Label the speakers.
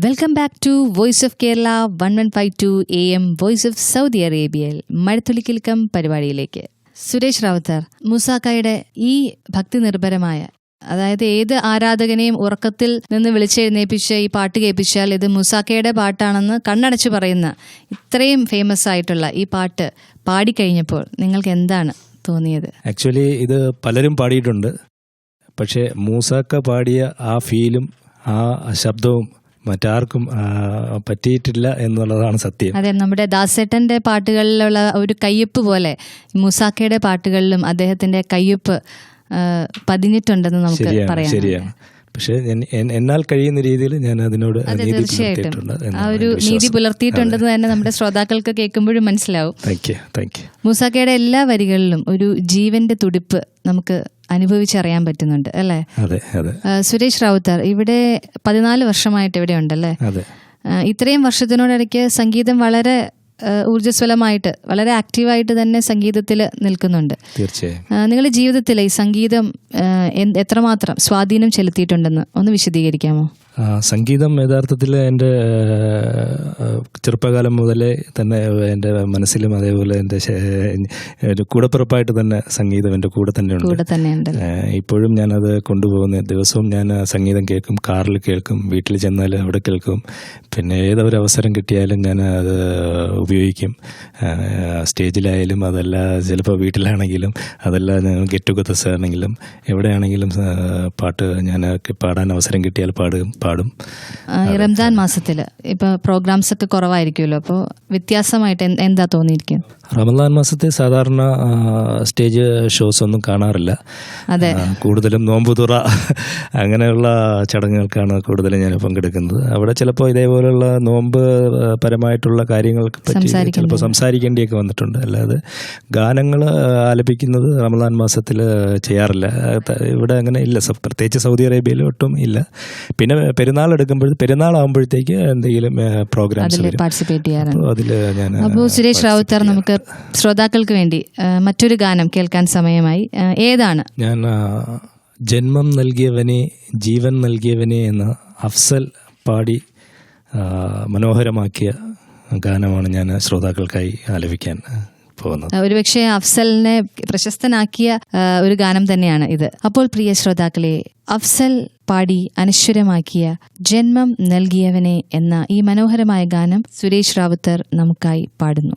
Speaker 1: Welcome back to voice of Kerala 1152 AM voice of Saudi അറേബ്യയിൽ മഴത്തുള്ളിക്കിൽക്കം പരിപാടിയിലേക്ക്. സുരേഷ് റാവുത്തർ, മൂസാക്കായുടെ ഈ ഭക്തി നിർഭരമായ, അതായത് ഏത് ആരാധകനെയും ഉറക്കത്തിൽ നിന്ന് വിളിച്ചെഴുന്നേപ്പിച്ച് ഈ പാട്ട് കേൾപ്പിച്ചാൽ ഇത് മൂസാക്കയുടെ പാട്ടാണെന്ന് കണ്ണടച്ച് പറയുന്ന ഇത്രയും ഫേമസ് ആയിട്ടുള്ള ഈ പാട്ട് പാടിക്കഴിഞ്ഞപ്പോൾ നിങ്ങൾക്ക് എന്താണ് തോന്നിയത്?
Speaker 2: ആക്ച്വലി ഇത് പലരും പാടിയിട്ടുണ്ട്. പക്ഷേ മൂസാക്ക പാടിയ ആ ഫീലും ആ ശബ്ദവും മറ്റാർക്കും പറ്റിയിട്ടില്ല എന്നുള്ളതാണ് സത്യം.
Speaker 1: അതെ, നമ്മുടെ ദാസേട്ടന്റെ പാട്ടുകളിലുള്ള ഒരു കയ്യൊപ്പ് പോലെ മൂസാക്കയുടെ പാട്ടുകളിലും അദ്ദേഹത്തിന്റെ കയ്യൊപ്പ് പതിഞ്ഞിട്ടുണ്ടെന്ന് നമുക്ക് പറയാം.
Speaker 2: ശരിയാണ്. പക്ഷെ എന്നാൽ കഴിയുന്ന രീതിയിൽ ഞാൻ അതിനോട്
Speaker 1: തീർച്ചയായിട്ടും ആ ഒരു നീതി പുലർത്തിയിട്ടുണ്ടെന്ന് തന്നെ നമ്മുടെ ശ്രോതാക്കൾക്ക് കേൾക്കുമ്പോഴും മനസ്സിലാവും. മൂസാക്കയുടെ എല്ലാ വരികളിലും ഒരു ജീവന്റെ തുടിപ്പ് നമുക്ക് അനുഭവിച്ചറിയാൻ പറ്റുന്നുണ്ട്, അല്ലേ? സുരേഷ് റാവുത്തർ ഇവിടെ 14 വർഷമായിട്ട് ഇവിടെ ഉണ്ടല്ലേ? ഇത്രയും വർഷത്തിനോടിടയ്ക്ക് സംഗീതം വളരെ ഊർജ്ജസ്വലമായിട്ട്, വളരെ ആക്റ്റീവായിട്ട് തന്നെ സംഗീതത്തിൽ നിൽക്കുന്നുണ്ട്.
Speaker 2: തീർച്ചയായും.
Speaker 1: നിങ്ങളുടെ ജീവിതത്തിൽ ഈ സംഗീതം എത്രമാത്രം സ്വാധീനം ചെലുത്തിയിട്ടുണ്ടെന്ന് ഒന്ന് വിശദീകരിക്കാമോ?
Speaker 2: സംഗീതം യഥാർത്ഥത്തിൽ എൻ്റെ ചെറുപ്പകാലം മുതലേ തന്നെ എൻ്റെ മനസ്സിലും അതേപോലെ എൻ്റെ കൂടപ്പിറപ്പായിട്ട് തന്നെ സംഗീതം എൻ്റെ കൂടെ തന്നെയുണ്ട്. ഇപ്പോഴും ഞാനത് കൊണ്ടുപോകുന്ന ദിവസവും ഞാൻ സംഗീതം കേൾക്കും, കാറിൽ കേൾക്കും, വീട്ടിൽ ചെന്നാൽ അവിടെ കേൾക്കും. പിന്നെ ഏതൊരവസരം കിട്ടിയാലും ഞാൻ അത് ഉപയോഗിക്കും. സ്റ്റേജിലായാലും അതല്ല, ചിലപ്പോൾ വീട്ടിലാണെങ്കിലും അതല്ല, ഗെറ്റ് ടുഗദേഴ്സ് ആണെങ്കിലും എവിടെയാണെങ്കിലും പാട്ട് ഞാൻ പാടാൻ അവസരം കിട്ടിയാൽ പാടും.
Speaker 1: റംസാൻ മാസത്തിൽ ഇപ്പൊ പ്രോഗ്രാംസ് ഒക്കെ കുറവായിരിക്കുമല്ലോ, അപ്പോൾ വ്യത്യാസമായിട്ട് എന്താ തോന്നിയിരിക്കും?
Speaker 2: റമദാൻ മാസത്തെ സാധാരണ സ്റ്റേജ് ഷോസ് ഒന്നും കാണാറില്ല.
Speaker 1: അതെ, കൂടുതലും
Speaker 2: നോമ്പുതുറ അങ്ങനെയുള്ള ചടങ്ങുകൾക്കാണ് കൂടുതലും ഞാൻ പങ്കെടുക്കുന്നത്. അവിടെ ചിലപ്പോൾ ഇതേപോലെയുള്ള നോമ്പ് പരമായിട്ടുള്ള കാര്യങ്ങൾക്ക് പറ്റി ചിലപ്പോൾ സംസാരിക്കേണ്ടിയൊക്കെ വന്നിട്ടുണ്ട്. അല്ലാതെ ഗാനങ്ങൾ ആലപിക്കുന്നത് റമദാൻ മാസത്തിൽ ചെയ്യാറില്ല. ഇവിടെ അങ്ങനെ ഇല്ല, പ്രത്യേകിച്ച് സൗദി അറേബ്യയിൽ ഒട്ടും ഇല്ല. പിന്നെ പെരുന്നാളാകുമ്പോഴത്തേക്ക് എന്തെങ്കിലും പ്രോഗ്രാംസ്
Speaker 1: പാർട്ടിസിപ്പേറ്റ് ചെയ്യാറുണ്ട്. അതിൽ ഞാൻ. അപ്പോൾ സുരേഷ് റാവുത്തർ, നമുക്ക് ശ്രോതാക്കൾക്ക് വേണ്ടി മറ്റൊരു ഗാനം കേൾക്കാൻ സമയമായി. ഏതാണ്?
Speaker 2: ഞാൻ ജന്മം നൽകിയവനെ ജീവൻ നൽകിയവനെ എന്ന അഫ്സൽ പാടി മനോഹരമാക്കിയ ഗാനമാണ് ഞാൻ ശ്രോതാക്കൾക്കായി ആലപിക്കാൻ പോകുന്നത്.
Speaker 1: ഒരുപക്ഷെ അഫ്സലിനെ പ്രശസ്തനാക്കിയ ഒരു ഗാനം തന്നെയാണ് ഇത്. അപ്പോൾ പ്രിയ ശ്രോതാക്കളെ, അഫ്സൽ പാടി അനശ്വരമാക്കിയ ജന്മം നൽകിയവനെ എന്ന ഈ മനോഹരമായ ഗാനം സുരേഷ് റാവുത്തർ നമുക്കായി പാടുന്നു.